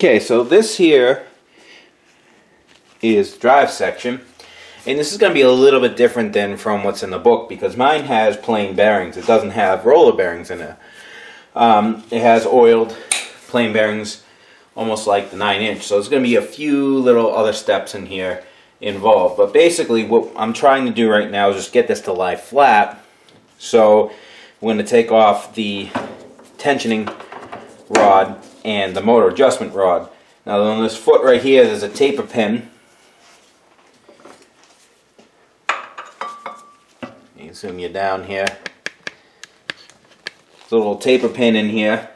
Okay, so this here is drive section, and this is going to be a little bit different than from what's in the book because mine has plain bearings. It doesn't have roller bearings in it. It has oiled plain bearings, almost like the 9-inch. So there's going to be a few little other steps in here involved. But basically what I'm trying to do right now is just get this to lie flat. So I'm going to take off the tensioning rod and the motor adjustment rod. Now on this foot right here there's a taper pin. You can zoom you down here. There's a little taper pin in here,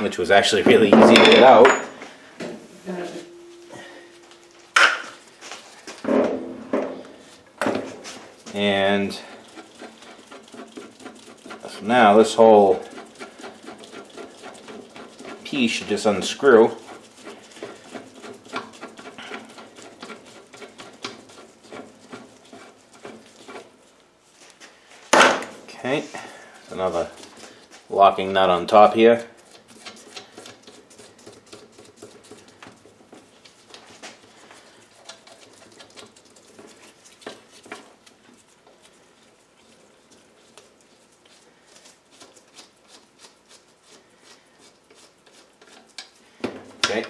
which was actually really easy to get out. And so now this whole piece should just unscrew. Okay, another locking nut on top here. Okay,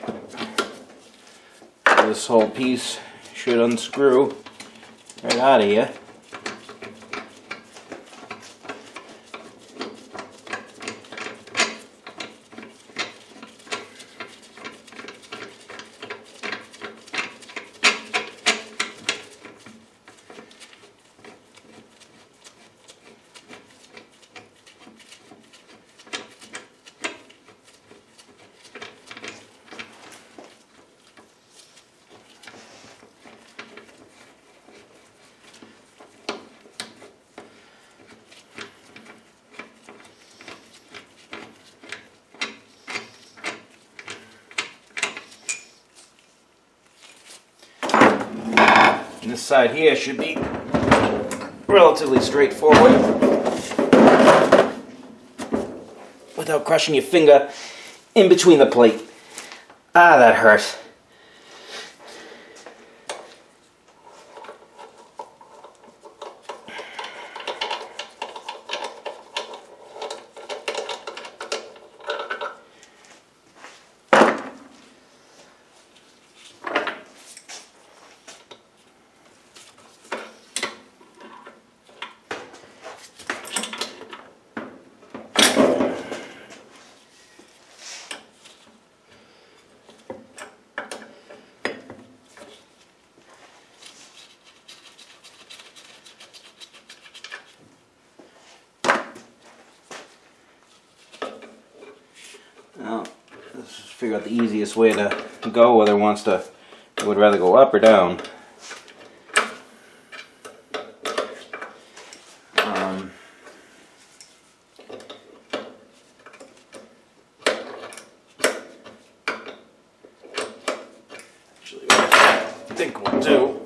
this whole piece should unscrew right out of here. And this side here should be relatively straightforward without crushing your finger in between the plate. Ah, that hurt. Now, let's just figure out the easiest way to go, whether it would rather go up or down. Actually, what I think we'll do.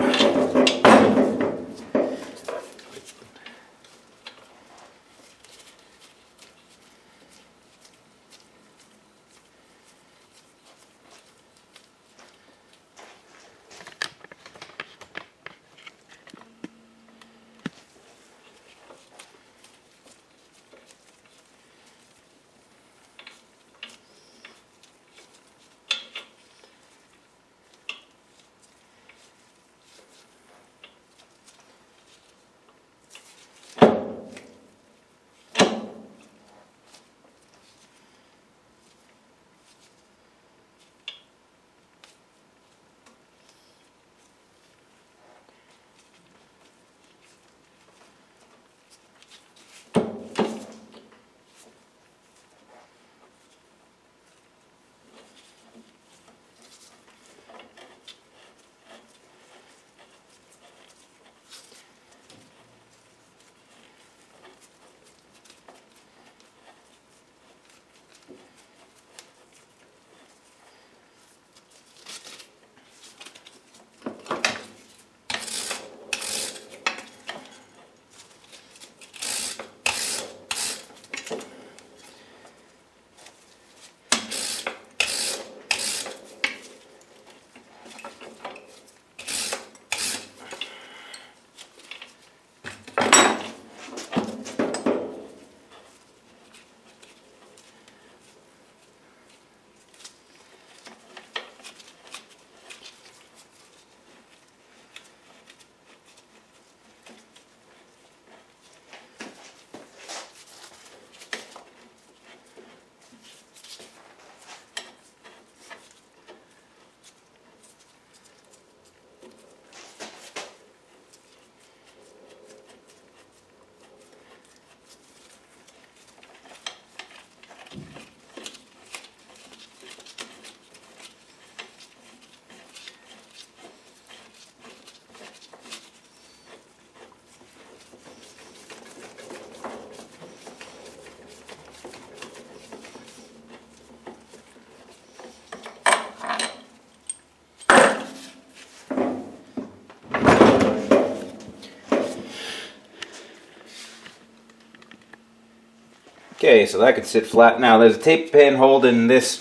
Okay, so that could sit flat. Now there's a tape pin holding this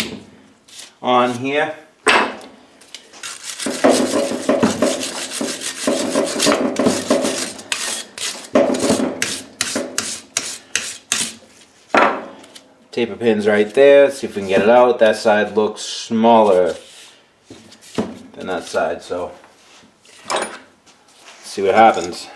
on here. Taper pin's right there. Let's see if we can get it out. That side looks smaller than that side, so let's see what happens.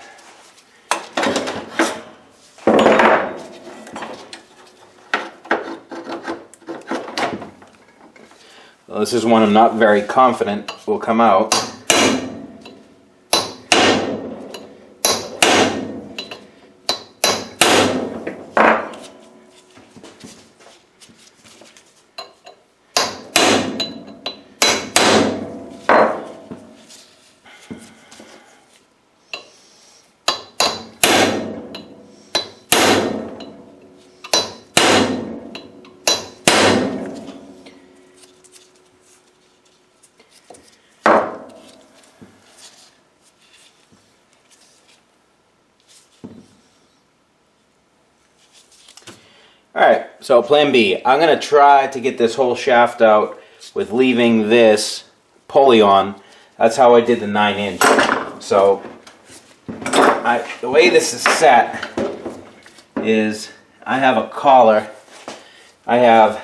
Well, this is one I'm not very confident will come out. Alright, so plan B. I'm going to try to get this whole shaft out with leaving this pulley on. That's how I did the 9-inch. So, the way this is set is I have a collar. I have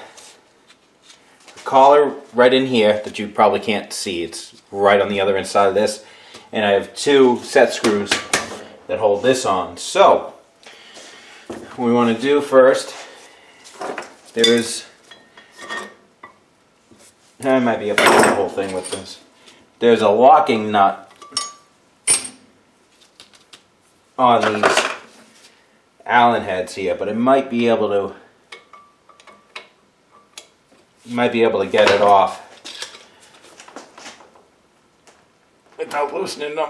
a collar right in here that you probably can't see. It's right on the other inside of this. And I have 2 set screws that hold this on. So, what we want to do first, I might be able to do the whole thing with this. There's a locking nut on these Allen heads here, but it might be able to get it off without loosening them.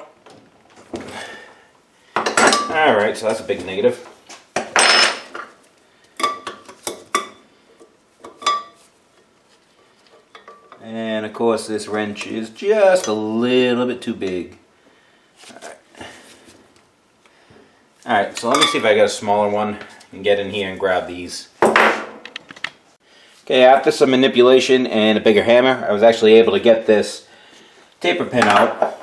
Alright, so that's a big negative. And of course this wrench is just a little bit too big. Alright, so let me see if I got a smaller one and get in here and grab these. Okay, after some manipulation and a bigger hammer, I was actually able to get this taper pin out.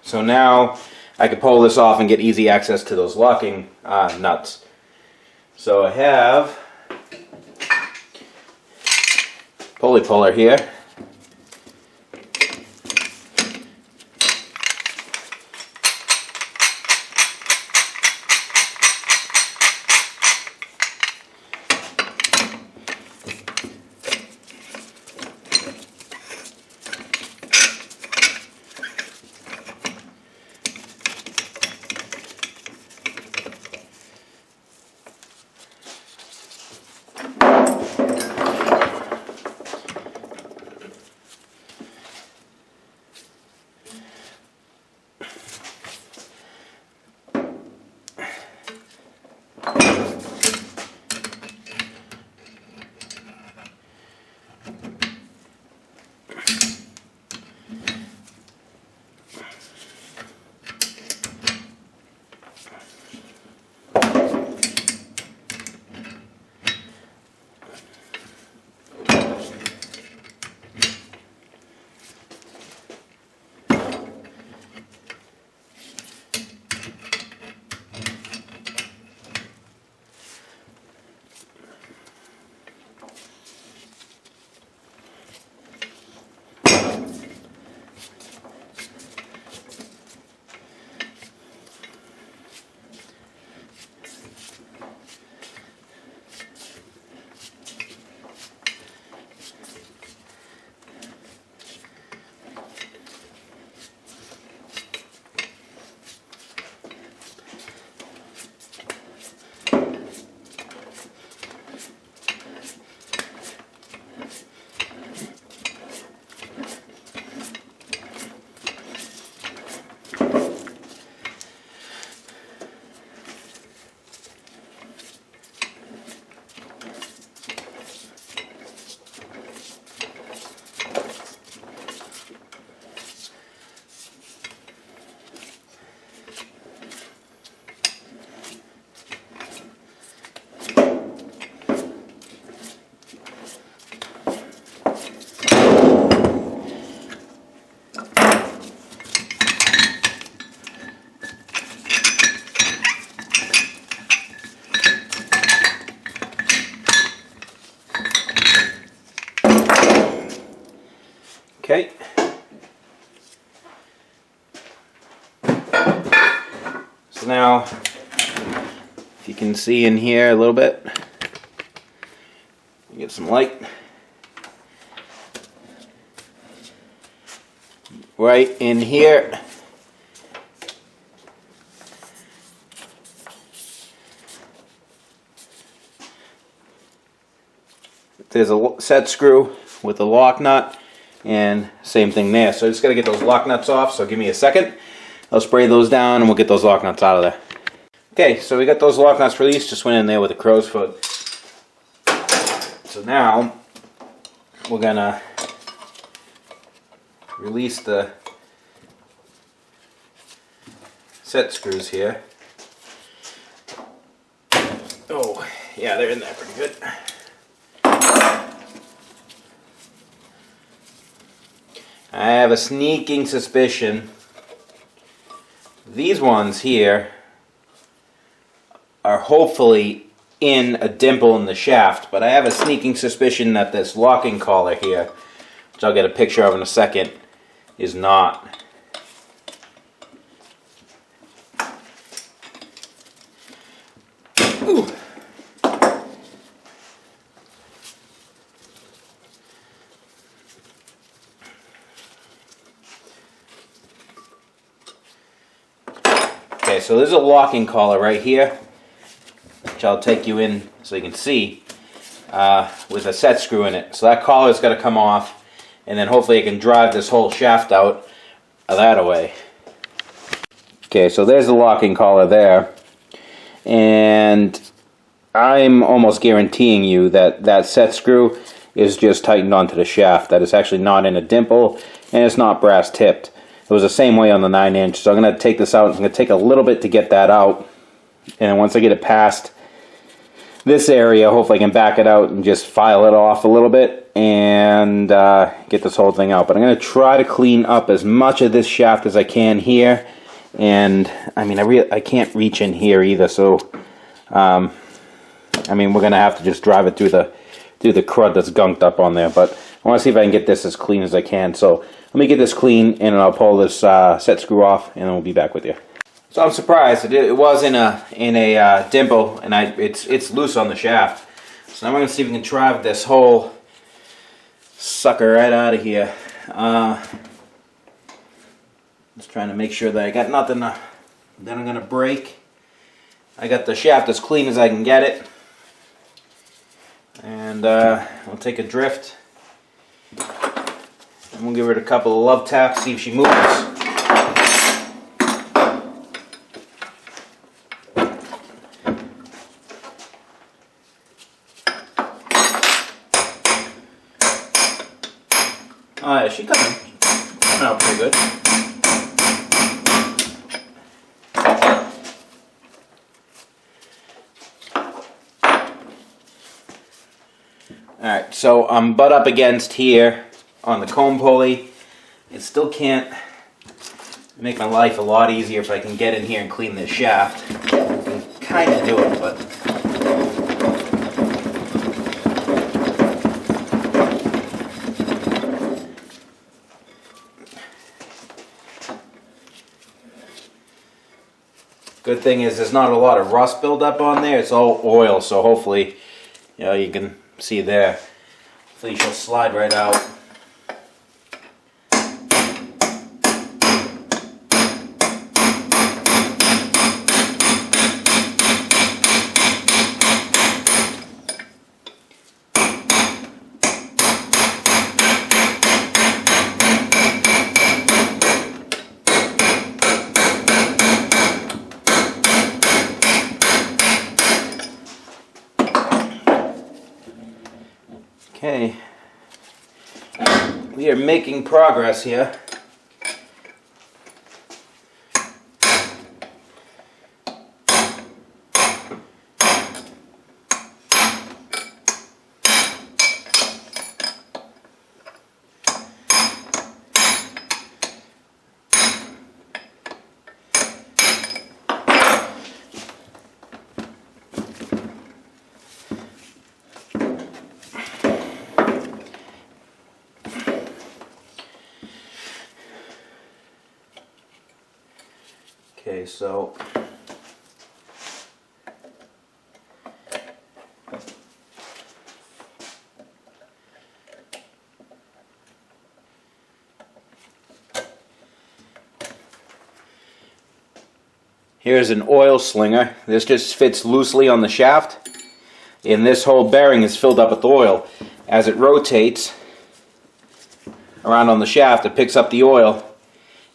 So now I can pull this off and get easy access to those locking nuts. So I have pulley puller here. now, if you can see in here a little bit, get some light. Right in here, there's a set screw with a lock nut, and same thing there. So I just got to get those lock nuts off, so give me a second. I'll spray those down and we'll get those lock nuts out of there. Okay, so we got those lock nuts released, just went in there with a crow's foot. So now we're gonna release the set screws here. Oh, yeah, they're in there pretty good. I have a sneaking suspicion these ones here are hopefully in a dimple in the shaft, but I have a sneaking suspicion that this locking collar here, which I'll get a picture of in a second, is not. Ooh. Okay, so there's a locking collar right here, which I'll take you in so you can see, with a set screw in it. So that collar's got to come off, and then hopefully I can drive this whole shaft out that way. Okay, so there's the locking collar there, and I'm almost guaranteeing you that that set screw is just tightened onto the shaft. That is actually not in a dimple, and it's not brass tipped. It was the same way on the 9-inch, so I'm going to take this out. I'm going to take a little bit to get that out, and once I get it past this area, hopefully I can back it out and just file it off a little bit and get this whole thing out. But I'm going to try to clean up as much of this shaft as I can here, and I mean I can't reach in here either, so I mean we're going to have to just drive it through the crud that's gunked up on there. But I want to see if I can get this as clean as I can. So let me get this clean, and I'll pull this set screw off, and then we'll be back with you. So I'm surprised. It was in a dimple, and it's loose on the shaft. So now I'm going to see if we can drive this whole sucker right out of here. Just trying to make sure that I got nothing that I'm going to break. I got the shaft as clean as I can get it. And I'll take a drift. And we'll give her a couple of love taps, see if she moves. Oh yeah, she's coming out pretty good. Alright, so I'm butt up against here on the comb pulley. It still can't make my life a lot easier if I can get in here and clean this shaft. I can kind of do it, but good thing is there's not a lot of rust buildup on there. It's all oil, so hopefully, you know, you can see there. Hopefully she'll slide right out. Okay, we are making progress here. Okay, so Here's an oil slinger. This just fits loosely on the shaft, and this whole bearing is filled up with oil. As it rotates around on the shaft, it picks up the oil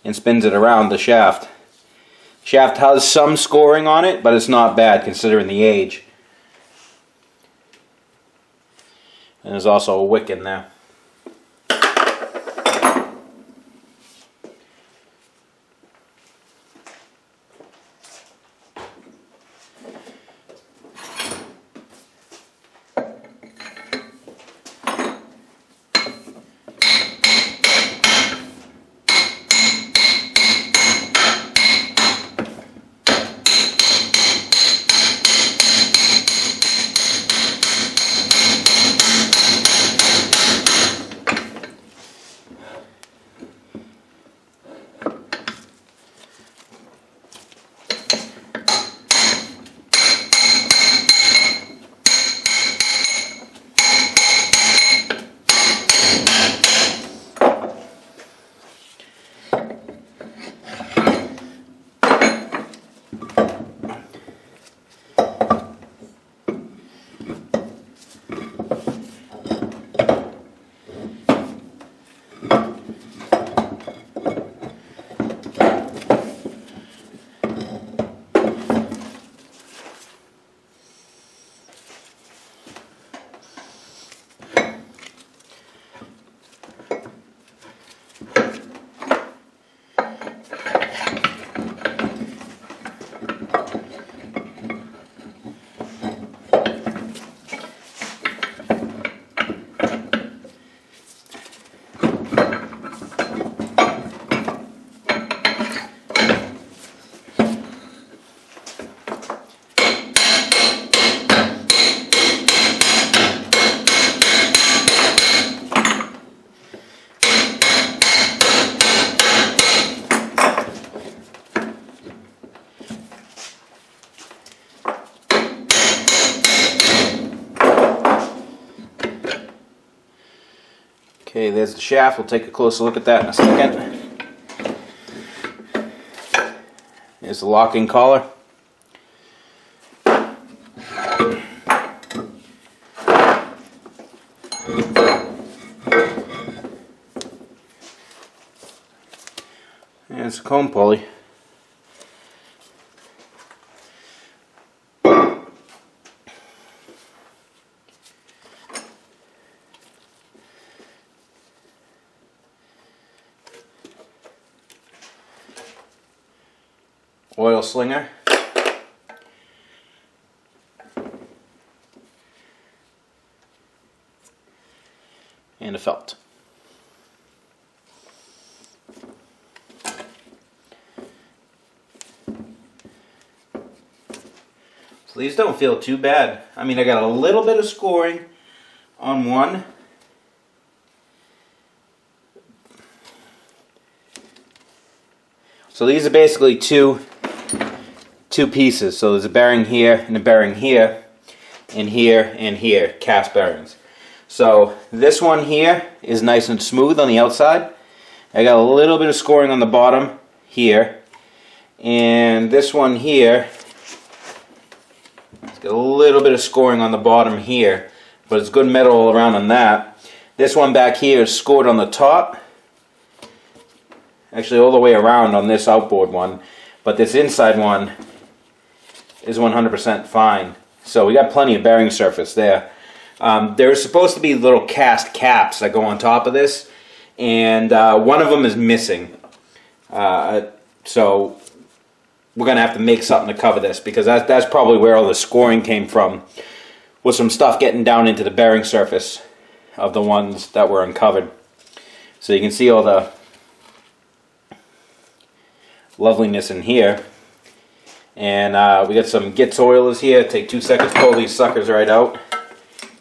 and spins it around the shaft. Shaft has some scoring on it, but it's not bad considering the age. And there's also a wick in there. Okay, there's the shaft. We'll take a closer look at that in a second. There's the locking collar. And it's a comb pulley. Oil slinger. And a felt. So these don't feel too bad. I mean, I got a little bit of scoring on one. So these are basically two pieces. So there's a bearing here and a bearing here, and here, cast bearings. So this one here is nice and smooth on the outside. I got a little bit of scoring on the bottom here, and this one here, it's got a little bit of scoring on the bottom here, but it's good metal all around on that. This one back here is scored on the top, actually all the way around on this outboard one, but this inside one is 100% fine. So we got plenty of bearing surface there. There's supposed to be little cast caps that go on top of this, and one of them is missing. So we're going to have to make something to cover this, because that's probably where all the scoring came from, with some stuff getting down into the bearing surface of the ones that were uncovered. So you can see all the loveliness in here. And we got some Gitz oilers here. Take 2 seconds to pull these suckers right out.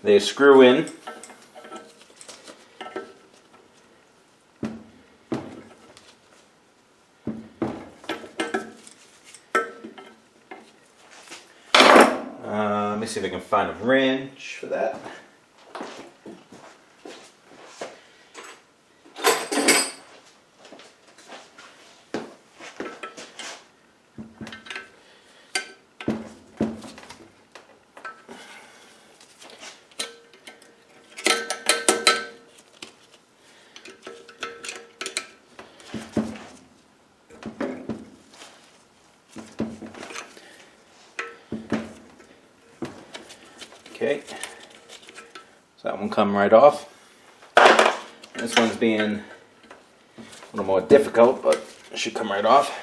They screw in. Let me see if I can find a wrench for that. Okay, so that one come right off. This one's being a little more difficult, but it should come right off.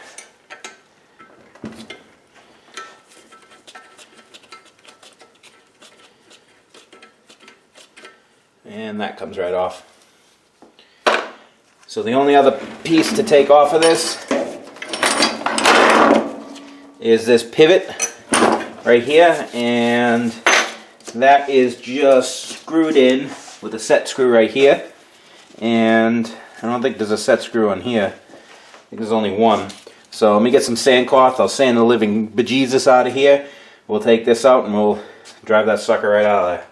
And that comes right off. So the only other piece to take off of this is this pivot right here, and that is just screwed in with a set screw right here. And I don't think there's a set screw on here. I think there's only one. So let me get some sandcloth. I'll sand the living bejesus out of here. We'll take this out and we'll drive that sucker right out of there.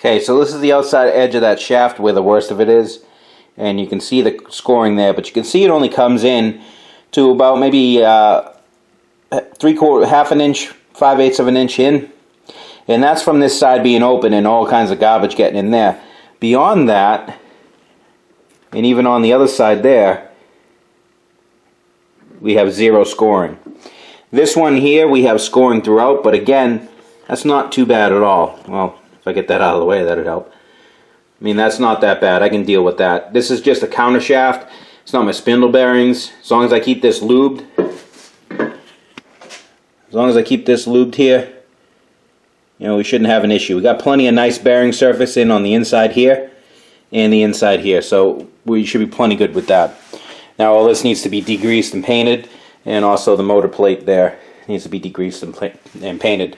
Okay, so this is the outside edge of that shaft where the worst of it is, and you can see the scoring there, but you can see it only comes in to about maybe half an inch, 5/8 of an inch in, and that's from this side being open and all kinds of garbage getting in there. Beyond that, and even on the other side there, we have zero scoring. This one here we have scoring throughout, but again, that's not too bad at all. Well, if I get that out of the way, that'd help. I mean, that's not that bad. I can deal with that. This is just a counter shaft. It's not my spindle bearings. As long as I keep this lubed, here, you know, we shouldn't have an issue. We got plenty of nice bearing surface in on the inside here and the inside here, so we should be plenty good with that. Now all this needs to be degreased and painted, and also the motor plate there needs to be degreased and painted.